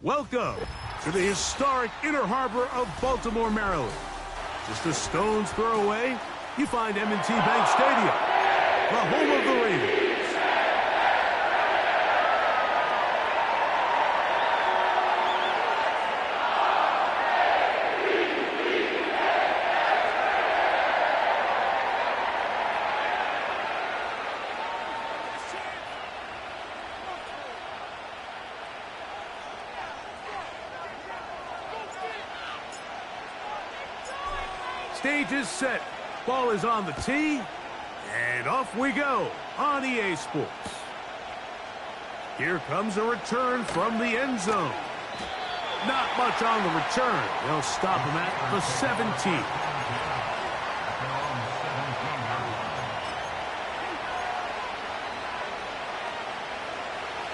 Welcome to the historic Inner Harbor of Baltimore, Maryland. Just a stone's throw away, you find M&T Bank Stadium, the home of the Ravens. Stage is set. Ball is on the tee. And off we go on EA Sports. Here comes a return from the end zone. Not much on the return. They'll stop him at the 17.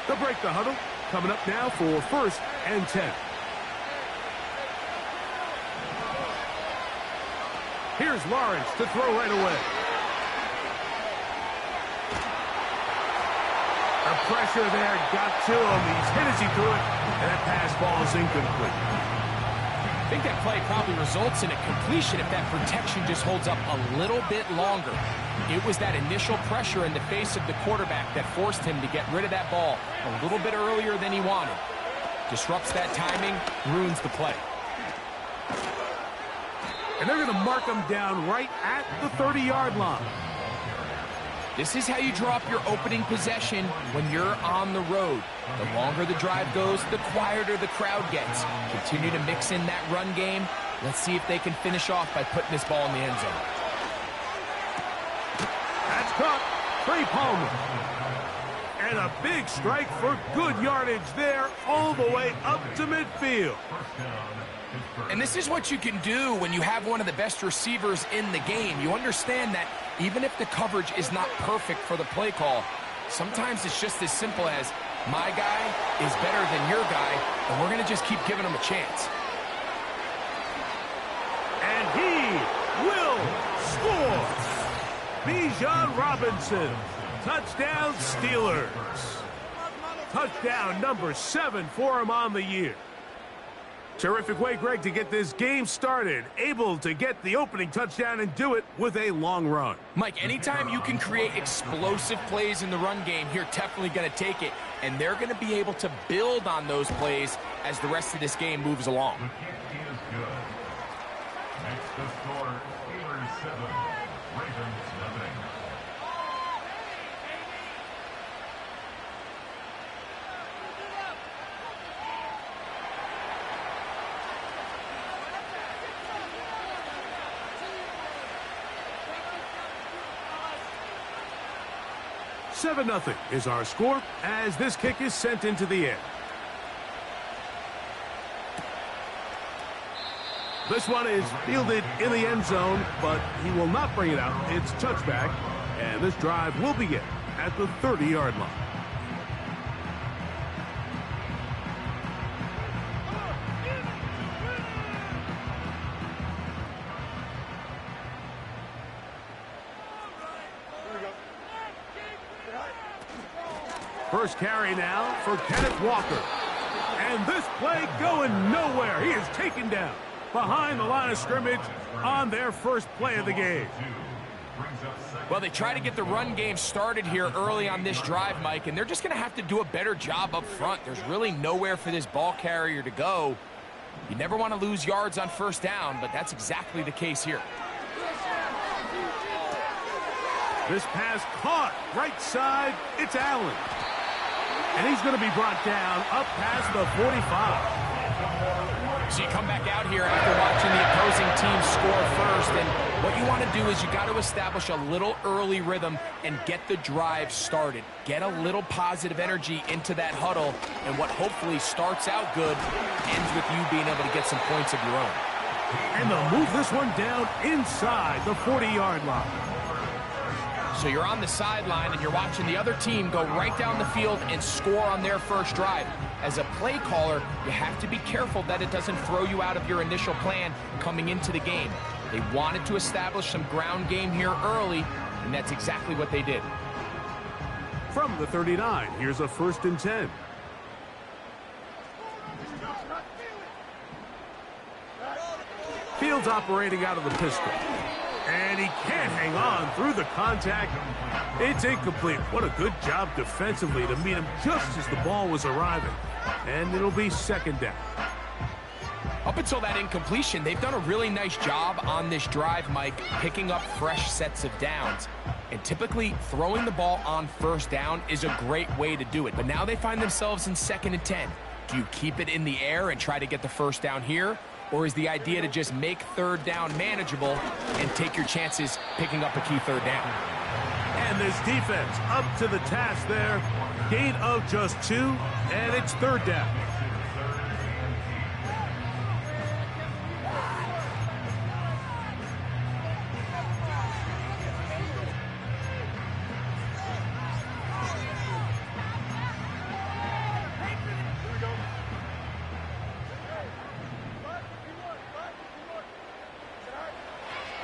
They'll break the huddle. Coming up now for 1st and 10. Here's Lawrence to throw right away. The pressure there got to him. He's hit as he threw it, and that pass ball is incomplete. I think that play probably results in a completion if that protection just holds up a little bit longer. It was that initial pressure in the face of the quarterback that forced him to get rid of that ball a little bit earlier than he wanted. Disrupts that timing, ruins the play. And they're going to mark him down right at the 30-yard line. This is how you draw up your opening possession when you're on the road. The longer the drive goes, the quieter the crowd gets. Continue to mix in that run game. Let's see if they can finish off by putting this ball in the end zone. That's caught. Trey Palmer. And a big strike for good yardage there all the way up to midfield. And this is what you can do when you have one of the best receivers in the game. You understand that even if the coverage is not perfect for the play call, sometimes it's just as simple as, my guy is better than your guy, and we're going to just keep giving him a chance. And he will score. Bijan Robinson. Touchdown Steelers. Touchdown number 7 for him on the year. Terrific way, Greg, to get this game started. Able to get the opening touchdown and do it with a long run. Mike, anytime you can create explosive plays in the run game, you're definitely going to take it. And they're going to be able to build on those plays as the rest of this game moves along. The kick is good. Next to score, Steelers 7, Ravens nothing. Seven 0 is our score as this kick is sent into the air. This one is fielded in the end zone, but he will not bring it out. It's touchback, and this drive will begin at the 30-yard line. First carry now for Kenneth Walker. And this play going nowhere. He is taken down behind the line of scrimmage on their first play of the game. Well, they try to get the run game started here early on this drive, Mike, and they're just going to have to do a better job up front. There's really nowhere for this ball carrier to go. You never want to lose yards on first down, but that's exactly the case here. This pass caught right side. It's Allen. And he's going to be brought down up past the 45. So you come back out here after watching the opposing team score first, and what you want to do is you got to establish a little early rhythm and get the drive started. Get a little positive energy into that huddle, and what hopefully starts out good ends with you being able to get some points of your own. And they'll move this one down inside the 40-yard line. So you're on the sideline and you're watching the other team go right down the field and score on their first drive. As a play caller, you have to be careful that it doesn't throw you out of your initial plan coming into the game. They wanted to establish some ground game here early, and that's exactly what they did. From the 39, here's a 1st and 10. Fields operating out of the pistol. And he can't hang on through the contact. It's incomplete. What a good job defensively to meet him just as the ball was arriving. And it'll be second down. Up until that incompletion, they've done a really nice job on this drive, Mike, picking up fresh sets of downs. And typically, throwing the ball on first down is a great way to do it. But now they find themselves in 2nd and 10. Do you keep it in the air and try to get the first down here? Or is the idea to just make 3rd down manageable and take your chances picking up a key 3rd down? And this defense up to the task there. Gain of just 2, and it's 3rd down.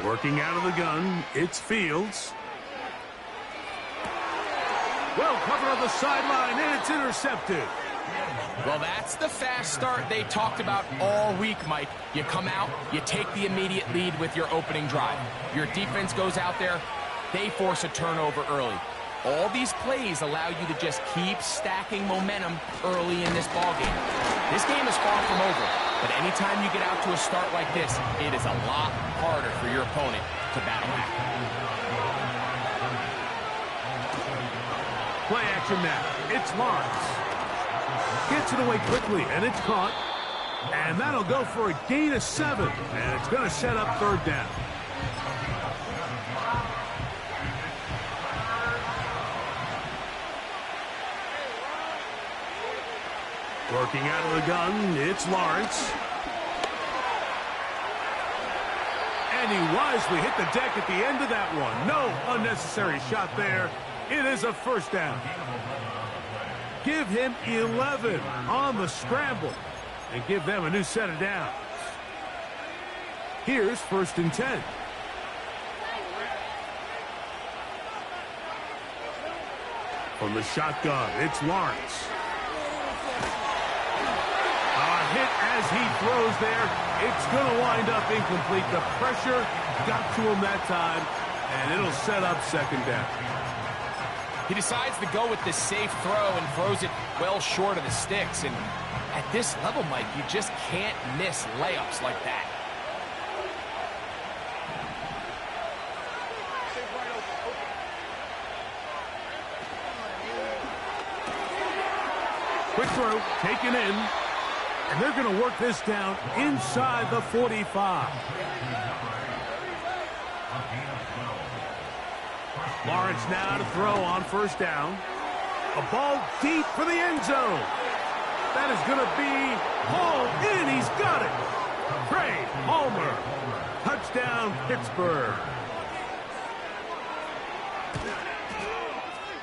Working out of the gun, it's Fields. Well covered on the sideline, and it's intercepted. Well, that's the fast start they talked about all week, Mike. You come out, you take the immediate lead with your opening drive. Your defense goes out there, they force a turnover early. All these plays allow you to just keep stacking momentum early in this ballgame. This game is far from over, but anytime you get out to a start like this, it is a lot harder for your opponent to battle back. Play action now. It's Lawrence. Gets it away quickly, and it's caught. And that'll go for a gain of 7, and it's going to set up 3rd down. Working out of the gun, it's Lawrence. And he wisely hit the deck at the end of that one. No unnecessary shot there. It is a 1st down. Give him 11 on the scramble and give them a new set of downs. Here's 1st and 10. From the shotgun, it's Lawrence. Hit as he throws there. It's going to wind up incomplete. The pressure got to him that time, and it'll set up 2nd down. He decides to go with the safe throw and throws it well short of the sticks. And at this level, Mike, you just can't miss layups like that. Quick throw, taken in. And they're going to work this down inside the 45. Lawrence now to throw on 1st down. A ball deep for the end zone. That is going to be hauled in. He's got it. Trey Palmer. Touchdown, Pittsburgh.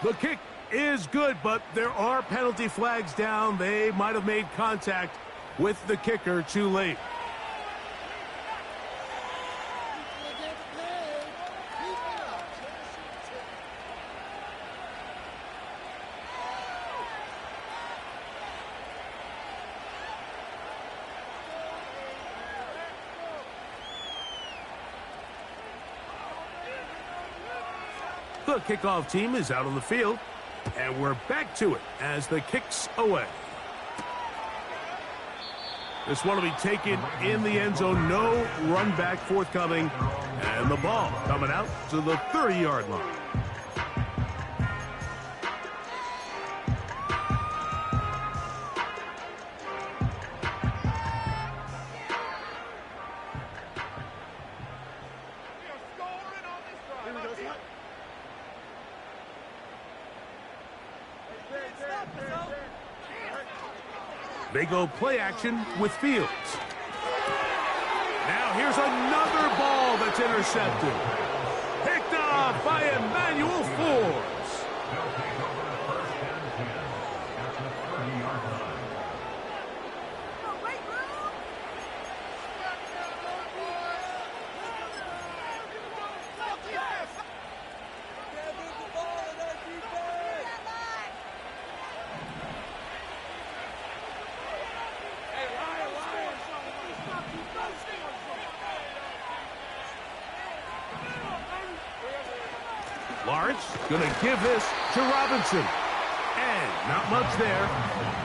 The kick is good, but there are penalty flags down. They might have made contact with the kicker too late. The kickoff team is out on the field, and we're back to it as the kick's away. This one will be taken in the end zone. No run back forthcoming. And the ball coming out to the 30-yard line. They go play action with Fields. Now here's another ball that's intercepted. Picked off by Emmanuel Forbes. Lawrence gonna give this to Robinson. And not much there.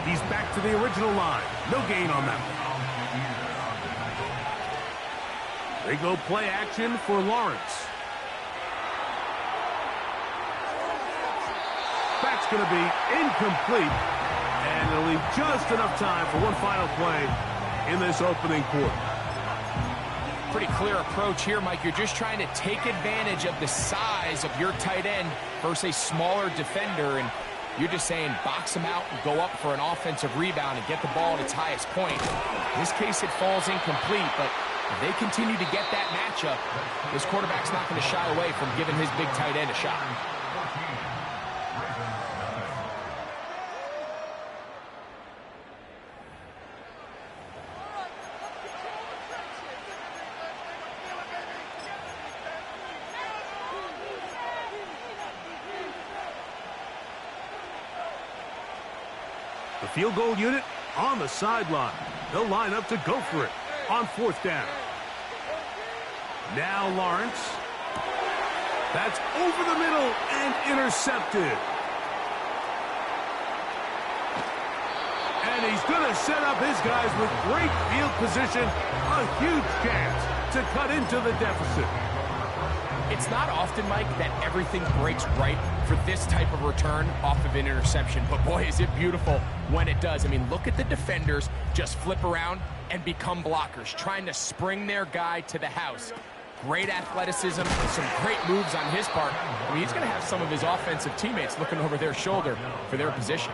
He's back to the original line. No gain on that one. They go play action for Lawrence. That's going to be incomplete. And it'll leave just enough time for one final play in this opening quarter. Pretty clear approach here, Mike. You're just trying to take advantage of the size of your tight end versus a smaller defender, and you're just saying box him out and go up for an offensive rebound and get the ball at its highest point. In this case, it falls incomplete, but if they continue to get that matchup, this quarterback's not going to shy away from giving his big tight end a shot. The field goal unit on the sideline. They'll line up to go for it on 4th down. Now Lawrence. That's over the middle and intercepted. And he's going to set up his guys with great field position. A huge chance to cut into the deficit. It's not often, Mike, that everything breaks right for this type of return off of an interception. But boy, is it beautiful when it does. I mean, look at the defenders just flip around and become blockers, trying to spring their guy to the house. Great athleticism, some great moves on his part. I mean, he's going to have some of his offensive teammates looking over their shoulder for their position.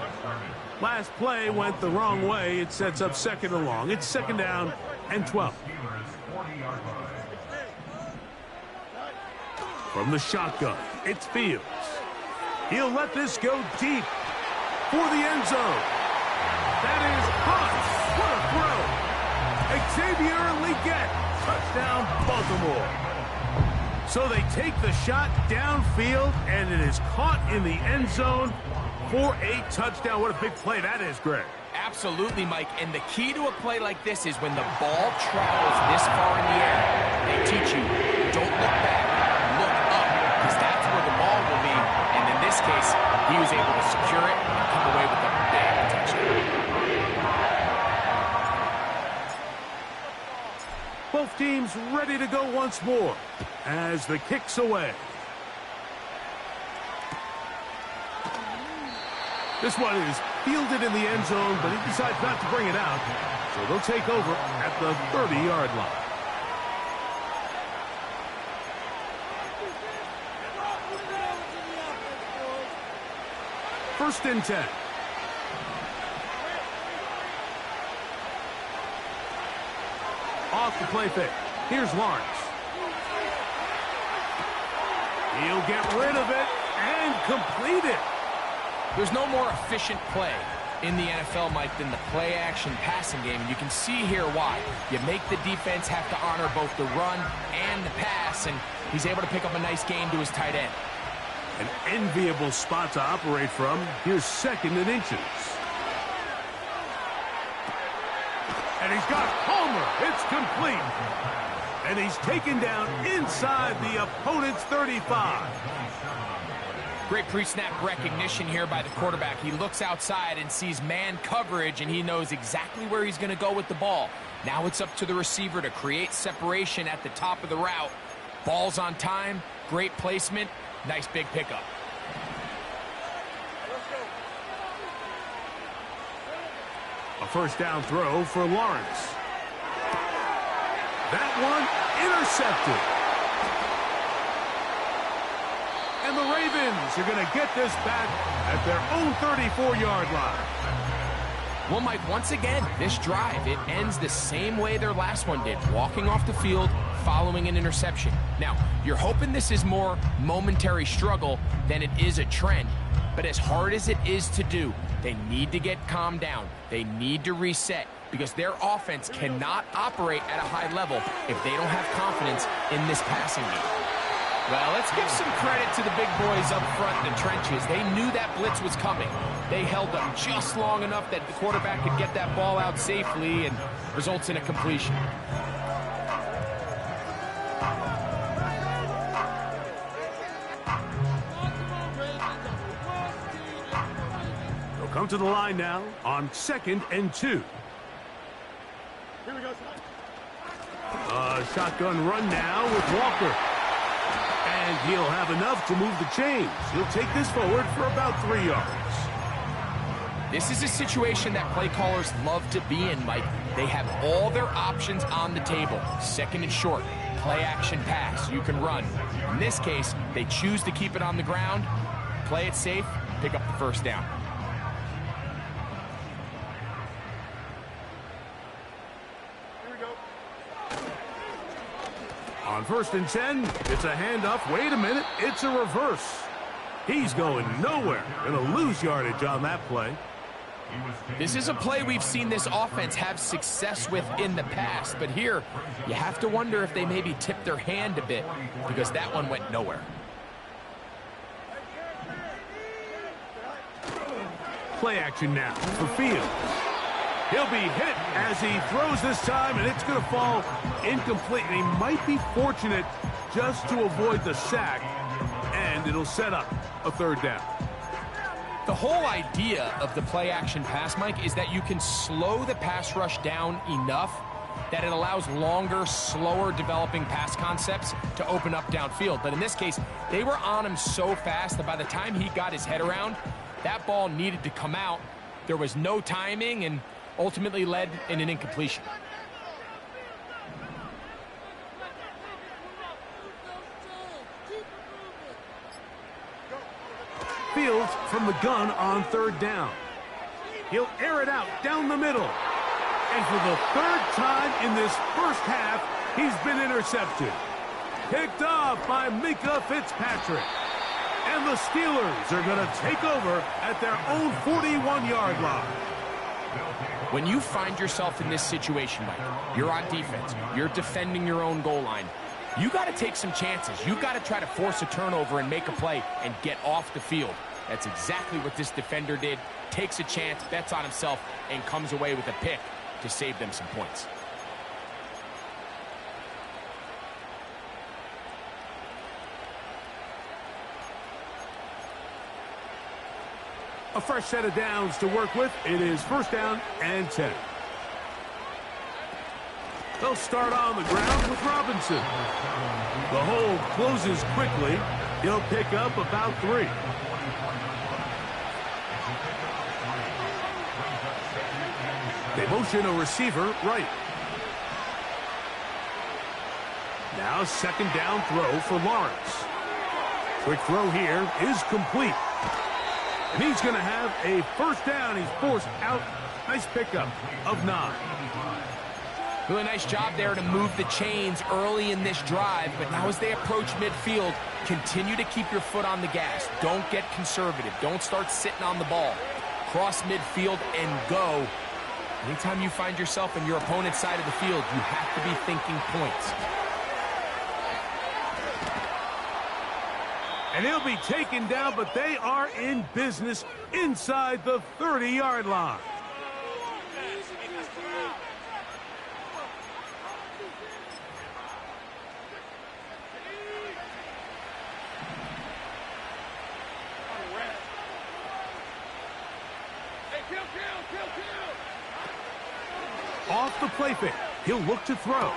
Last play went the wrong way. It sets up 2nd and long. It's 2nd down and 12. From the shotgun, it's Fields. He'll let this go deep for the end zone. That is hot. What a throw. Xavier Legette, touchdown Baltimore. So they take the shot downfield, and it is caught in the end zone for a touchdown. What a big play that is, Greg. Absolutely, Mike. And the key to a play like this is when the ball travels this far in the air, they teach you, don't look back. Because that's where the ball will be, and in this case, he was able to secure it and come away with a big touchdown. Both teams ready to go once more as the kick's away. This one is fielded in the end zone, but he decides not to bring it out, so they'll take over at the 30-yard line. First and 10. Off the play fake. Here's Lawrence. He'll get rid of it and complete it. There's no more efficient play in the NFL, Mike, than the play-action passing game. And you can see here why. You make the defense have to honor both the run and the pass, and he's able to pick up a nice gain to his tight end. An enviable spot to operate from. Here's 2nd and inches. And he's got Palmer. It's complete. And he's taken down inside the opponent's 35. Great pre-snap recognition here by the quarterback. He looks outside and sees man coverage, and he knows exactly where he's going to go with the ball. Now it's up to the receiver to create separation at the top of the route. Ball's on time. Great placement. Nice big pickup. A first down throw for Lawrence. That one intercepted. And the Ravens are going to get this back at their own 34-yard line. Well, Mike, once again, this drive, it ends the same way their last one did, walking off the field, following an interception. Now, you're hoping this is more momentary struggle than it is a trend, but as hard as it is to do, they need to get calmed down. They need to reset because their offense cannot operate at a high level if they don't have confidence in this passing game. Well, let's give some credit to the big boys up front in the trenches. They knew that blitz was coming. They held up just long enough that the quarterback could get that ball out safely and results in a completion. come to the line now on 2nd and 2. Shotgun run now with Walker. And he'll have enough to move the chains. He'll take this forward for about 3 yards. This is a situation that play callers love to be in, Mike. They have all their options on the table. 2nd and short, play action pass, you can run. In this case, they choose to keep it on the ground, play it safe, pick up the first down. On 1st and 10, it's a handoff. Wait a minute, it's a reverse. He's going nowhere. Gonna lose yardage on that play. This is a play we've seen this offense have success with in the past, but here you have to wonder if they maybe tipped their hand a bit because that one went nowhere. Play action now for Fields. He'll be hit as he throws this time, and it's going to fall incomplete. And he might be fortunate just to avoid the sack, and it'll set up a 3rd down. The whole idea of the play action pass, Mike, is that you can slow the pass rush down enough that it allows longer, slower developing pass concepts to open up downfield. But in this case, they were on him so fast that by the time he got his head around, that ball needed to come out. There was no timing and ultimately led in an incompletion. Fields from the gun on 3rd down. He'll air it out down the middle. And for the 3rd time in this first half, he's been intercepted. Picked off by Minkah Fitzpatrick. And the Steelers are going to take over at their own 41-yard line. When you find yourself in this situation, Mike, you're on defense, you're defending your own goal line, you got to take some chances. You got to try to force a turnover and make a play and get off the field. That's exactly what this defender did. Takes a chance, bets on himself, and comes away with a pick to save them some points. A fresh set of downs to work with. It is 1st down and 10. They'll start on the ground with Robinson. The hole closes quickly. He'll pick up about 3. They motion a receiver right. Now 2nd down throw for Lawrence. Quick throw here is complete. And he's going to have a 1st down. He's forced out. Nice pickup of 9. Really nice job there to move the chains early in this drive, but now as they approach midfield, continue to keep your foot on the gas. Don't get conservative. Don't start sitting on the ball. Cross midfield and go. Anytime you find yourself in your opponent's side of the field, you have to be thinking points. And he'll be taken down, but they are in business inside the 30-yard line. Off the play fake. He'll look to throw.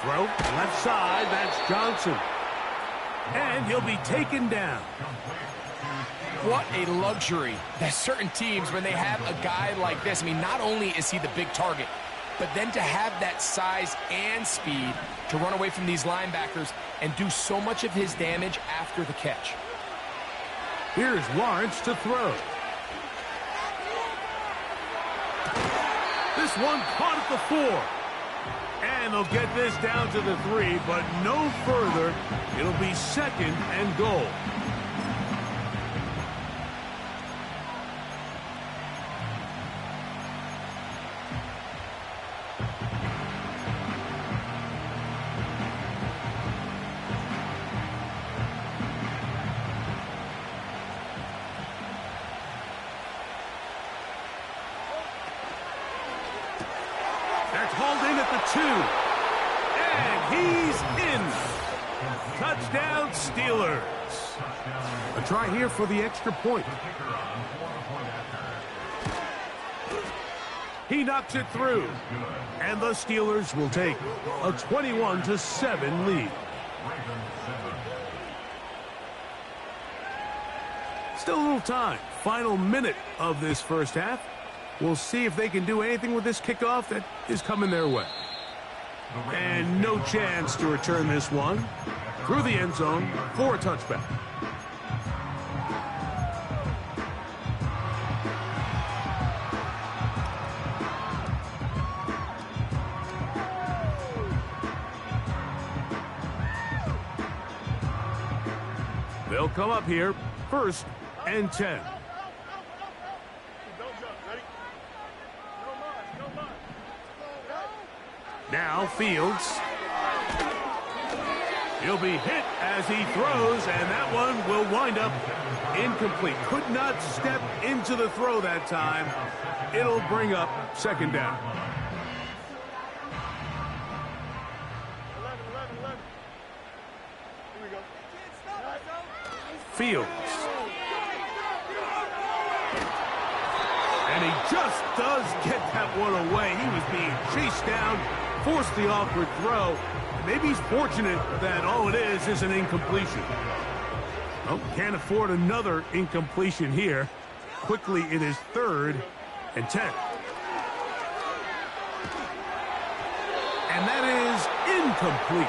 Throw left side. That's Johnson. And he'll be taken down. What a luxury that certain teams, when they have a guy like this, I mean, not only is he the big target, but then to have that size and speed to run away from these linebackers and do so much of his damage after the catch. Here's Lawrence to throw. This one caught at the 4. And they'll get this down to the 3, but no further. It'll be 2nd and goal. That's hauled in at the 2. And he's in. Touchdown, Steelers. points. A try here for the extra point. He knocks it through. And the Steelers will take a 21-7 lead. Still a little time. Final minute of this first half. We'll see if they can do anything with this kickoff that is coming their way. And no chance to return this one through the end zone for a touchback. They'll come up here, 1st and 10. Now Fields. He'll be hit as he throws, and that one will wind up incomplete. Could not step into the throw that time. It'll bring up 2nd down. Fields. And he just does get that one away. He was being chased down, forced the awkward throw. Maybe he's fortunate that all it is an incompletion. Oh, can't afford another incompletion here. Quickly, it is 3rd and 10. And that is incomplete.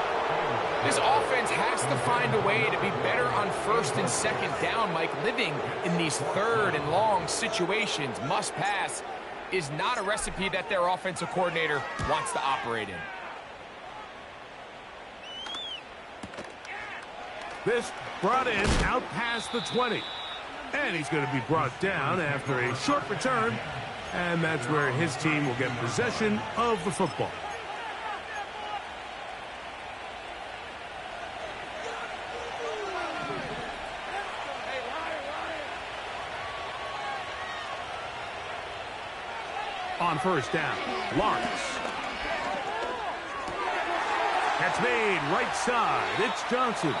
This offense has to find a way to be better on 1st and 2nd down, Mike. Living in these 3rd and long situations, must pass, is not a recipe that their offensive coordinator wants to operate in. This brought in out past the 20. And he's going to be brought down after a short return. And that's where his team will get possession of the football. On 1st down, Lawrence. That's made right side. It's Johnson.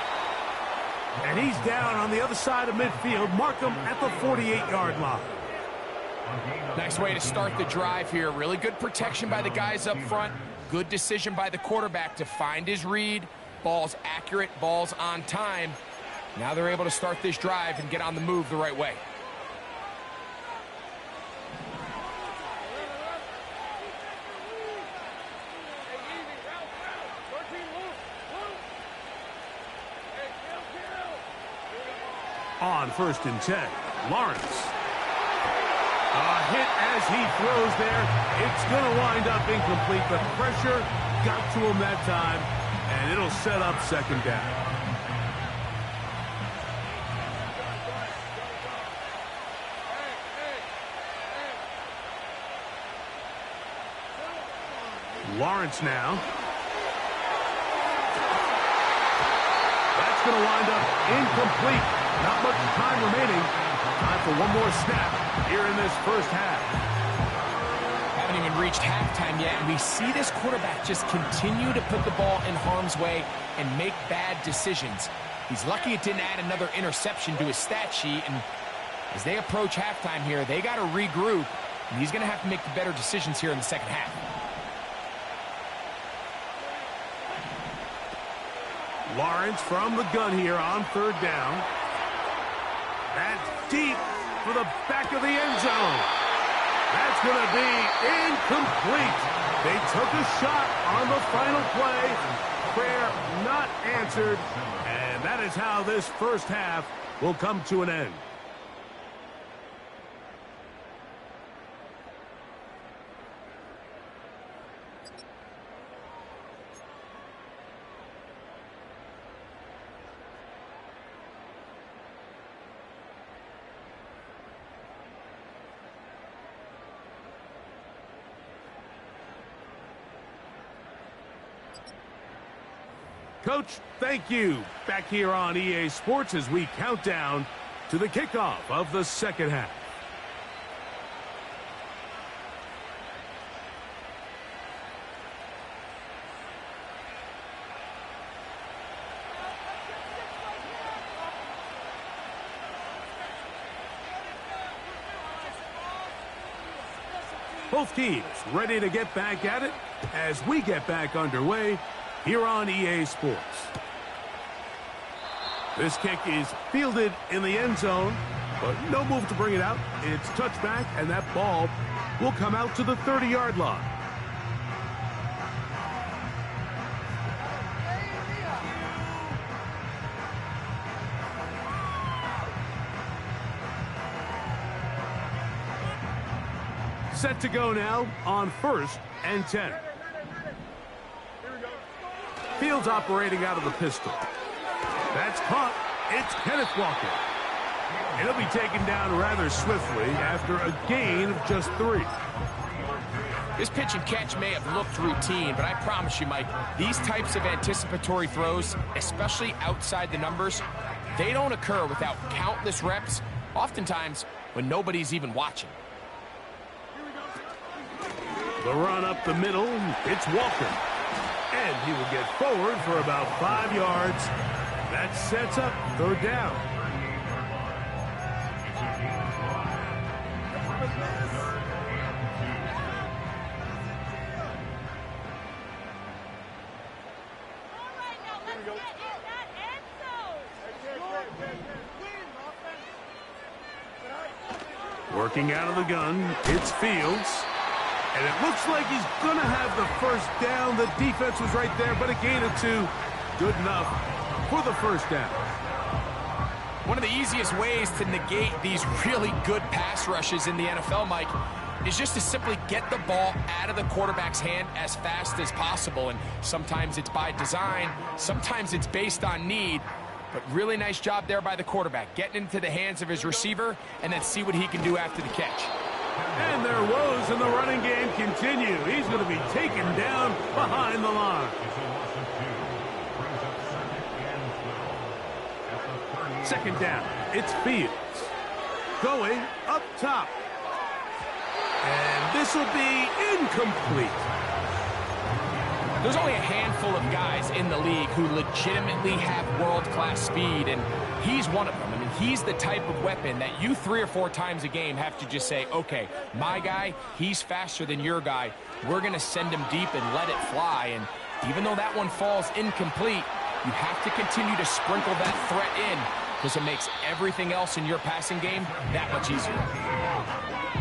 And he's down on the other side of midfield. Mark him at the 48-yard line. Nice way to start the drive here. Really good protection by the guys up front. Good decision by the quarterback to find his read. Ball's accurate, ball's on time. Now they're able to start this drive and get on the move the right way. On 1st and 10, Lawrence. A hit as he throws there. It's going to wind up incomplete. The pressure got to him that time, and it'll set up 2nd down. Lawrence now. That's going to wind up incomplete. Not much time remaining. Time for one more snap here in this first half. Haven't even reached halftime yet, and we see this quarterback just continue to put the ball in harm's way and make bad decisions. He's lucky it didn't add another interception to his stat sheet, and as they approach halftime here, they got to regroup, and he's going to have to make the better decisions here in the 2nd half. Lawrence from the gun here on 3rd down. That's deep for the back of the end zone. That's going to be incomplete. They took a shot on the final play. Prayer not answered. And that is how this first half will come to an end. Coach, thank you. Back here on EA Sports as we count down to the kickoff of the 2nd half. Both teams ready to get back at it as we get back underway here on EA Sports. This kick is fielded in the end zone, but no move to bring it out. It's touchback, and that ball will come out to the 30-yard line. Set to go now on 1st and 10. Fields operating out of the pistol. That's caught. It's Kenneth Walker. It'll be taken down rather swiftly after a gain of just 3. This pitch and catch may have looked routine, but I promise you, Mike, these types of anticipatory throws, especially outside the numbers, they don't occur without countless reps, oftentimes when nobody's even watching. The run up the middle, it's Walker. And he will get forward for about 5 yards. That sets up 3rd down. Working out of the gun, it's Fields. And it looks like he's going to have the 1st down. The defense was right there, but a gain of 2. Good enough for the 1st down. One of the easiest ways to negate these really good pass rushes in the NFL, Mike, is just to simply get the ball out of the quarterback's hand as fast as possible. And sometimes it's by design, sometimes it's based on need. But really nice job there by the quarterback, getting into the hands of his receiver and then see what he can do after the catch. And their woes in the running game continue. He's going to be taken down behind the line. 2nd down. It's Fields. Going up top. And this will be incomplete. There's only a handful of guys in the league who legitimately have world-class speed, and he's one of them. I mean, he's the type of weapon that you 3 or 4 times a game have to just say, okay, my guy, he's faster than your guy. We're going to send him deep and let it fly. And even though that one falls incomplete, you have to continue to sprinkle that threat in because it makes everything else in your passing game that much easier.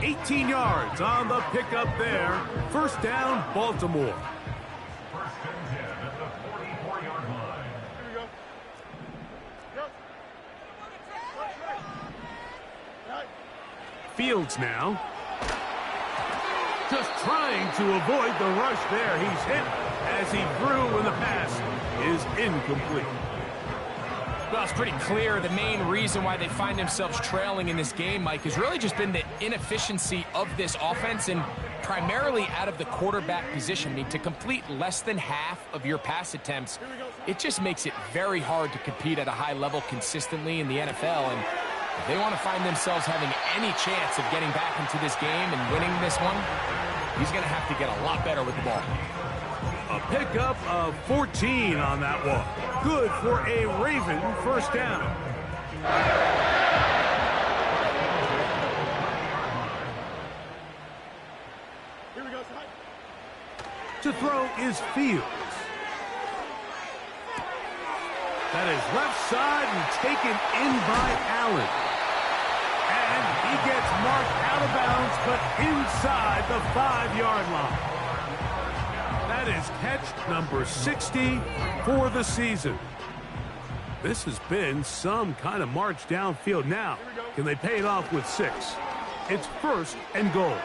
18 yards on the pickup there. 1st down, Baltimore. Fields now. Just trying to avoid the rush there. He's hit as he threw when the pass is incomplete. Well, it's pretty clear the main reason why they find themselves trailing in this game, Mike, has really just been the inefficiency of this offense and primarily out of the quarterback position. I mean, to complete less than half of your pass attempts, it just makes it very hard to compete at a high level consistently in the NFL. And if they want to find themselves having any chance of getting back into this game and winning this one, he's going to have to get a lot better with the ball. A pickup of 14 on that one. Good for a Raven 1st down. Here we go. To throw is Fields. That is left side and taken in by Allen. And he gets marked out of bounds, but inside the 5-yard line. That is catch number 60 for the season. This has been some kind of march downfield. Now, can they pay it off with 6? It's 1st and goal.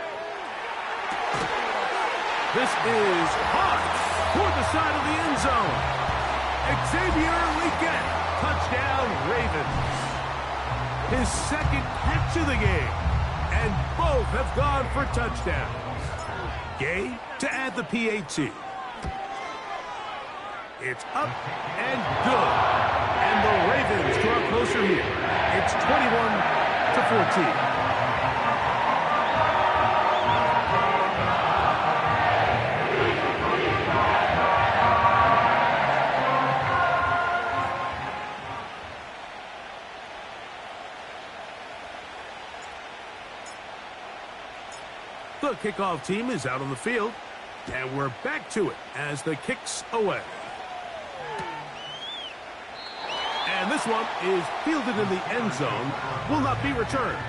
This is hot for the side of the end zone. Xavier Legette, touchdown Ravens. His 2nd catch of the game, and both have gone for touchdowns. Gay to add the PAT. It's up and good. And the Ravens draw closer here. It's 21-14. The kickoff team is out on the field, and we're back to it as the kick's away. And this one is fielded in the end zone, will not be returned.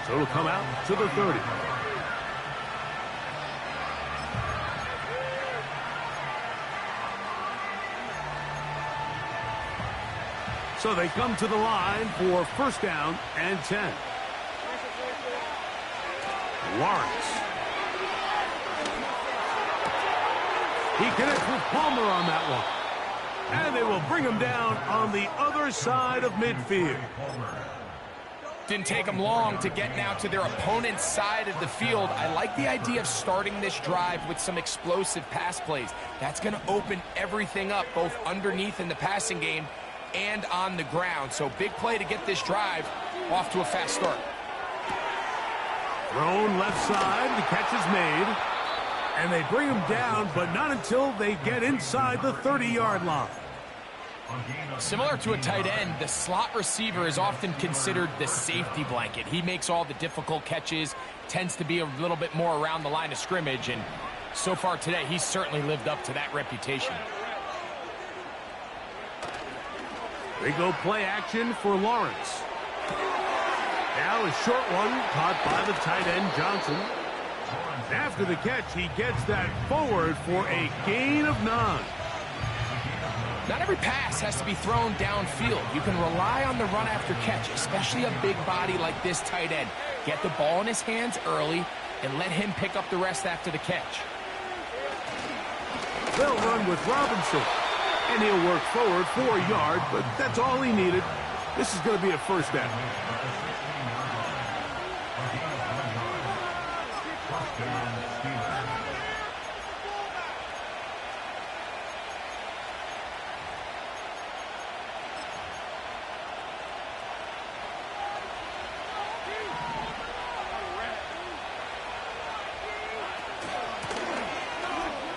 So it'll come out to the 30. So they come to the line for first down and 10. Lawrence. He connects with Palmer on that one. And they will bring him down on the other side of midfield. Didn't take them long to get now to their opponent's side of the field. I like the idea of starting this drive with some explosive pass plays. That's going to open everything up, both underneath in the passing game and on the ground. So big play to get this drive off to a fast start. Thrown left side, the catch is made. And they bring him down, but not until they get inside the 30-yard line. Similar to a tight end, the slot receiver is often considered the safety blanket. He makes all the difficult catches, tends to be a little bit more around the line of scrimmage, and so far today, he's certainly lived up to that reputation. They go play action for Lawrence. Now a short one caught by the tight end Johnson. After the catch, he gets that forward for a gain of 9. Not every pass has to be thrown downfield. You can rely on the run after catch, especially a big body like this tight end. Get the ball in his hands early and let him pick up the rest after the catch. They'll run with Robinson, and he'll work forward for a yard, but that's all he needed. This is going to be a first down.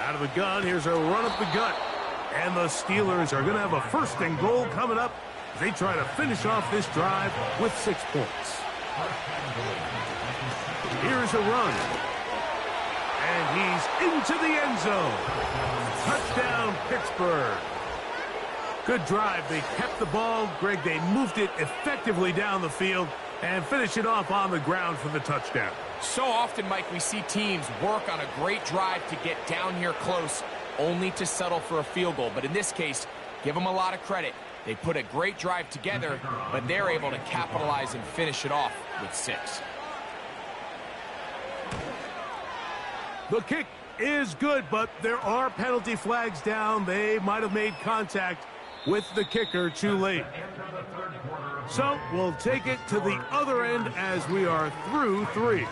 Out of the gun, here's a run up the gut. And the Steelers are going to have a first and goal coming up as they try to finish off this drive with 6 points. Here's a run. And he's into the end zone. Touchdown, Pittsburgh. Good drive. They kept the ball. Greg, they moved it effectively down the field and finish it off on the ground for the touchdown. So often, Mike, we see teams work on a great drive to get down here close, only to settle for a field goal. But in this case, give them a lot of credit. They put a great drive together, but they're able to capitalize and finish it off with 6. The kick is good, but there are penalty flags down. They might have made contact with the kicker too late. So we'll take it to the other end as we are through 3.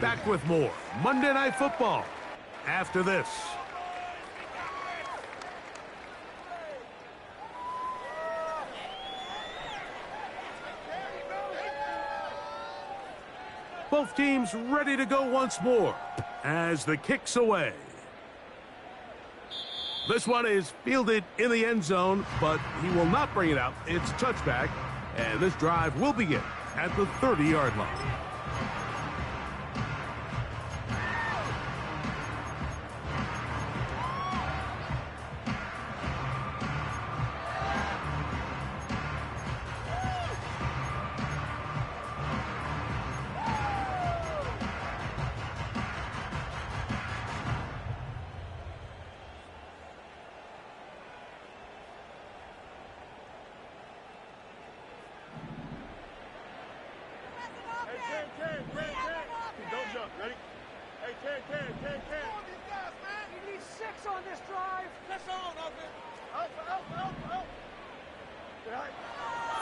Back with more Monday Night Football after this. Both teams ready to go once more as the kick's away. This one is fielded in the end zone, but he will not bring it out. It's touchback, and this drive will begin at the 30-yard line.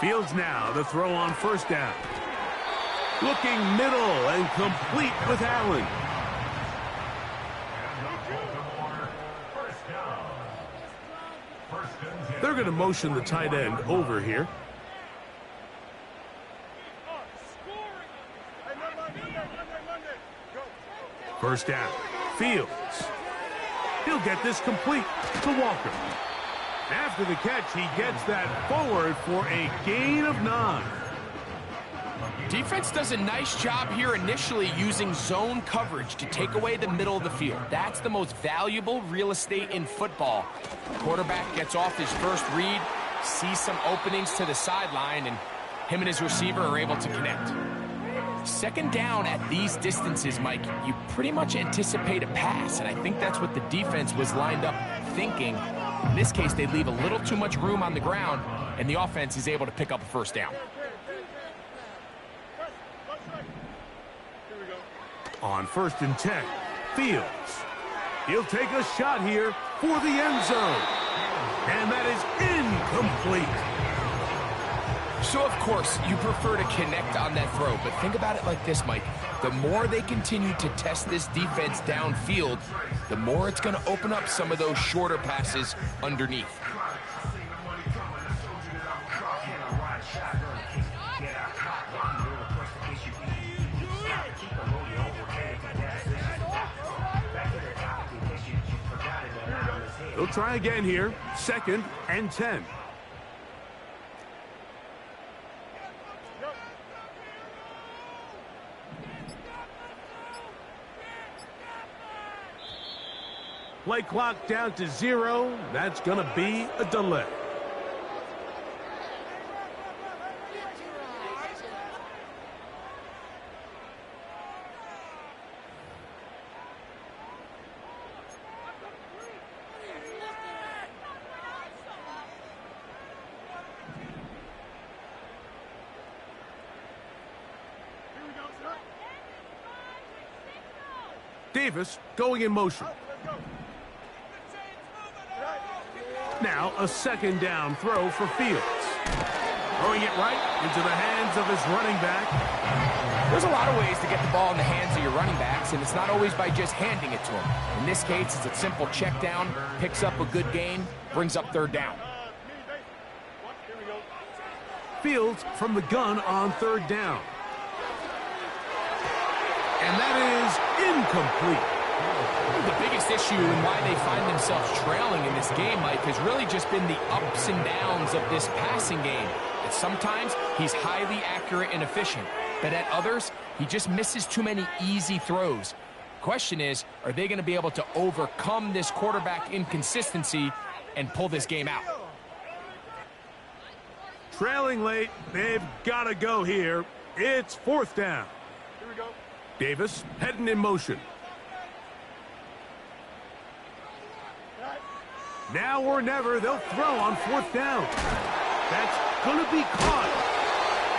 Fields now the throw on first down. Looking middle and complete with Allen. They're going to motion the tight end over here. First down. Fields. He'll get this complete to Walker. After the catch, he gets that forward for a gain of 9. Defense does a nice job here initially using zone coverage to take away the middle of the field. That's the most valuable real estate in football. Quarterback gets off his first read, sees some openings to the sideline, and him and his receiver are able to connect. Second down at these distances, Mike, you pretty much anticipate a pass, and I think that's what the defense was lined up thinking. In this case, they leave a little too much room on the ground, and the offense is able to pick up a first down. On 1st and 10, Fields. He'll take a shot here for the end zone. And that is incomplete. So, of course, you prefer to connect on that throw, but think about it like this, Mike. The more they continue to test this defense downfield, the more it's going to open up some of those shorter passes underneath. They'll try again here. 2nd and 10. Play clock down to 0. That's going to be a delay. Davis going in motion. Now a 2nd down throw for Fields. Throwing it right into the hands of his running back. There's a lot of ways to get the ball in the hands of your running backs, and it's not always by just handing it to them. In this case, it's a simple check down, picks up a good gain, brings up 3rd down. Fields from the gun on 3rd down. And that is incomplete. The biggest issue and why they find themselves trailing in this game, Mike, has really just been the ups and downs of this passing game. And sometimes he's highly accurate and efficient, but at others, he just misses too many easy throws. Question is, are they going to be able to overcome this quarterback inconsistency and pull this game out? Trailing late, they've got to go here. It's 4th down. Here we go. Davis heading in motion. Now or never, they'll throw on 4th down. That's going to be caught.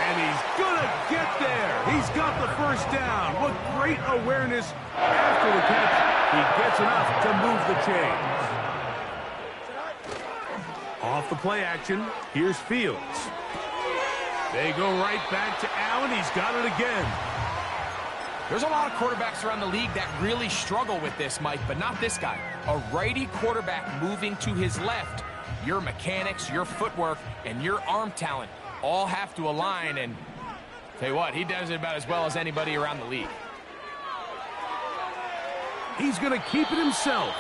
And he's going to get there. He's got the 1st down. What great awareness after the catch. He gets enough to move the chains. Off the play action, here's Fields. They go right back to Allen. He's got it again. There's a lot of quarterbacks around the league that really struggle with this, Mike, but not this guy. A righty quarterback moving to his left. Your mechanics, your footwork, and your arm talent all have to align, and tell you what, he does it about as well as anybody around the league. He's going to keep it himself.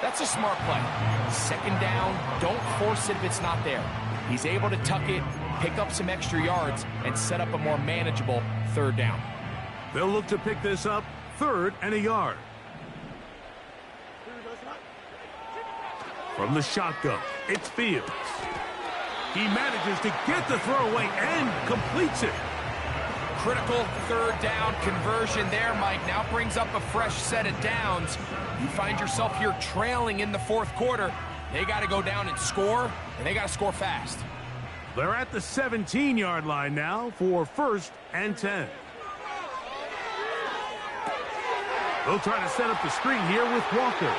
That's a smart play. 2nd down, don't force it if it's not there. He's able to tuck it, pick up some extra yards, and set up a more manageable 3rd down. They'll look to pick this up 3rd and a yard. From the shotgun, it's Fields. He manages to get the throw away and completes it. Critical 3rd down conversion there, Mike. Now brings up a fresh set of downs. You find yourself here trailing in the 4th quarter. They got to go down and score, and they got to score fast. They're at the 17-yard line now for 1st and 10. They'll try to set up the screen here with Walker.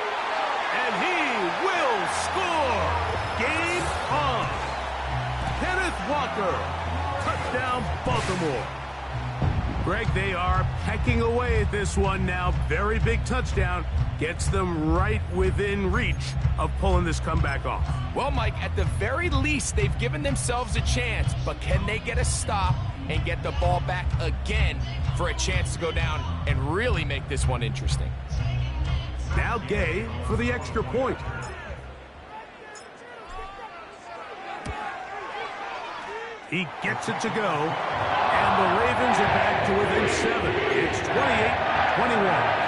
And he will score! Game on! Kenneth Walker! Touchdown, Baltimore! Greg, they are pecking away at this one now. Very big touchdown. Gets them right within reach of pulling this comeback off. Well, Mike, at the very least, they've given themselves a chance. But can they get a stop and get the ball back again for a chance to go down and really make this one interesting? Now Gay for the extra point. He gets it to go. And the Ravens are back to within 7. It's 28-21.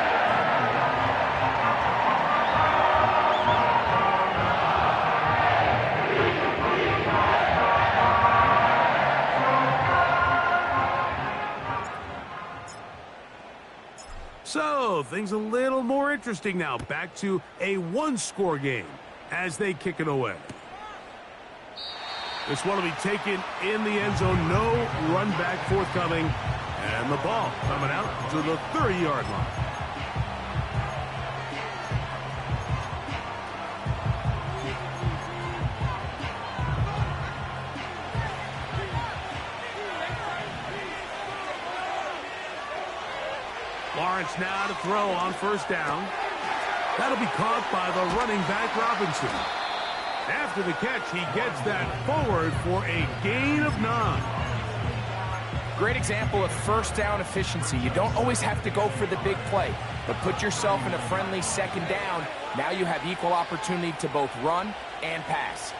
So, things a little more interesting now. Back to a one-score game as they kick it away. This one will be taken in the end zone. No run back forthcoming. And the ball coming out to the 30-yard line. Lawrence now to throw on first down. That'll be caught by the running back Robinson. After the catch, he gets that forward for a gain of 9. Great example of first down efficiency. You don't always have to go for the big play, but put yourself in a friendly second down. Now you have equal opportunity to both run and pass.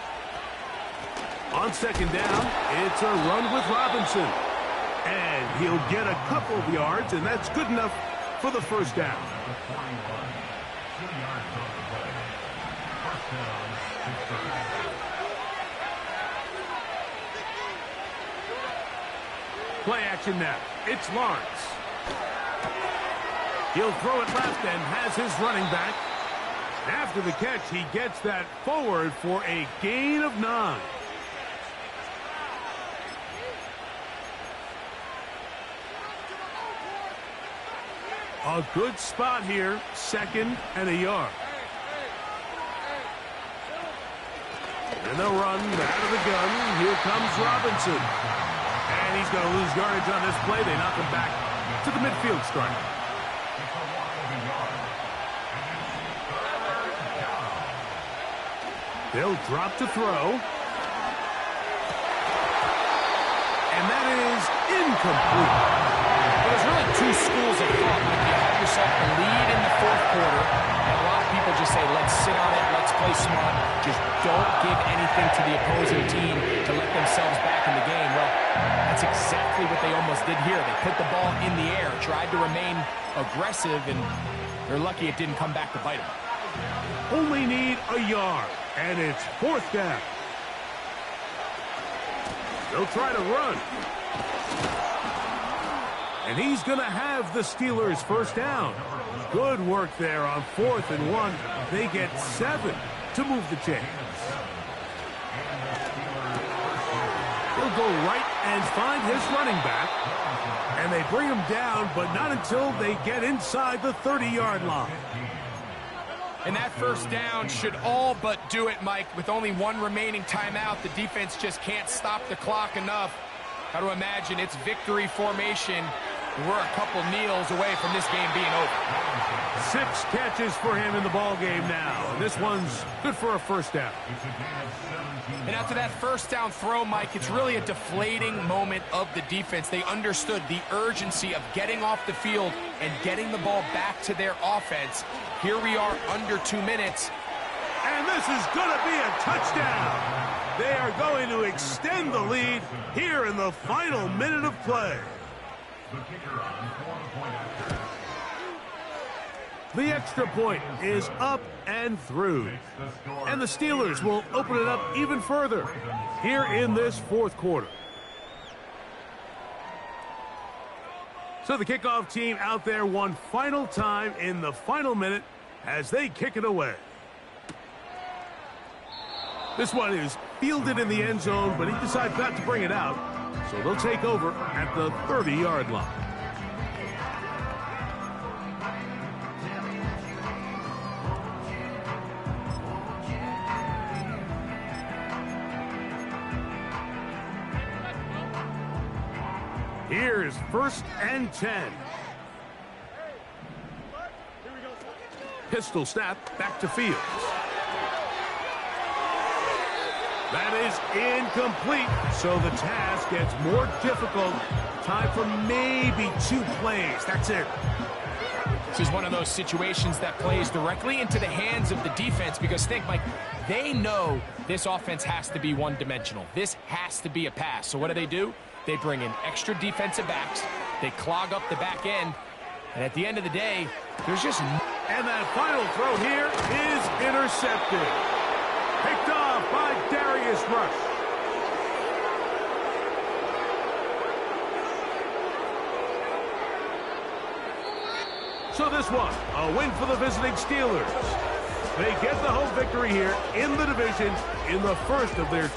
On second down, it's a run with Robinson. And he'll get a couple of yards, and that's good enough for the first down. Play action now. It's Lawrence. He'll throw it left and has his running back. After the catch, he gets that forward for a gain of 9. A good spot here, 2nd and a yard. And they'll run out of the gun. Here comes Robinson. And he's going to lose yardage on this play. They knock him back to the midfield stripe. They'll drop to throw. And that is incomplete. There's really two schools of thought. Like you have yourself a lead in the fourth quarter, and a lot of people just say, let's sit on it, let's play smart. Just don't give anything to the opposing team to let themselves back in the game. Well, that's exactly what they almost did here. They put the ball in the air, tried to remain aggressive, and they're lucky it didn't come back to bite them. Only need a yard, and it's 4th down. They'll try to run. And he's going to have the Steelers first down. Good work there on 4th and 1. They get 7 to move the chains. He'll go right and find his running back. And they bring him down, but not until they get inside the 30-yard line. And that first down should all but do it, Mike. With only one remaining timeout, the defense just can't stop the clock enough. Got to imagine it's victory formation. We're a couple kneels away from this game being over. 6 catches for him in the ball game now. This one's good for a first down. And after that first down throw, Mike, it's really a deflating moment of the defense. They understood the urgency of getting off the field and getting the ball back to their offense. Here we are under 2 minutes. And this is going to be a touchdown. They are going to extend the lead here in the final minute of play. The extra point is up and through. And the Steelers will open it up even further here in this fourth quarter. So the kickoff team out there one final time in the final minute as they kick it away. This one is fielded in the end zone, but he decides not to bring it out. So they'll take over at the 30-yard line. Here's 1st and 10. Pistol snap back to Fields. That is incomplete, so the task gets more difficult. Time for maybe 2 plays. That's it. This is one of those situations that plays directly into the hands of the defense because think, Mike, they know this offense has to be one-dimensional. This has to be a pass. So what do? They bring in extra defensive backs. They clog up the back end. And at the end of the day, there's just... And that final throw here is intercepted. Picked off by Darius Rush. So this one, a win for the visiting Steelers. They get the home victory here in the division in the first of their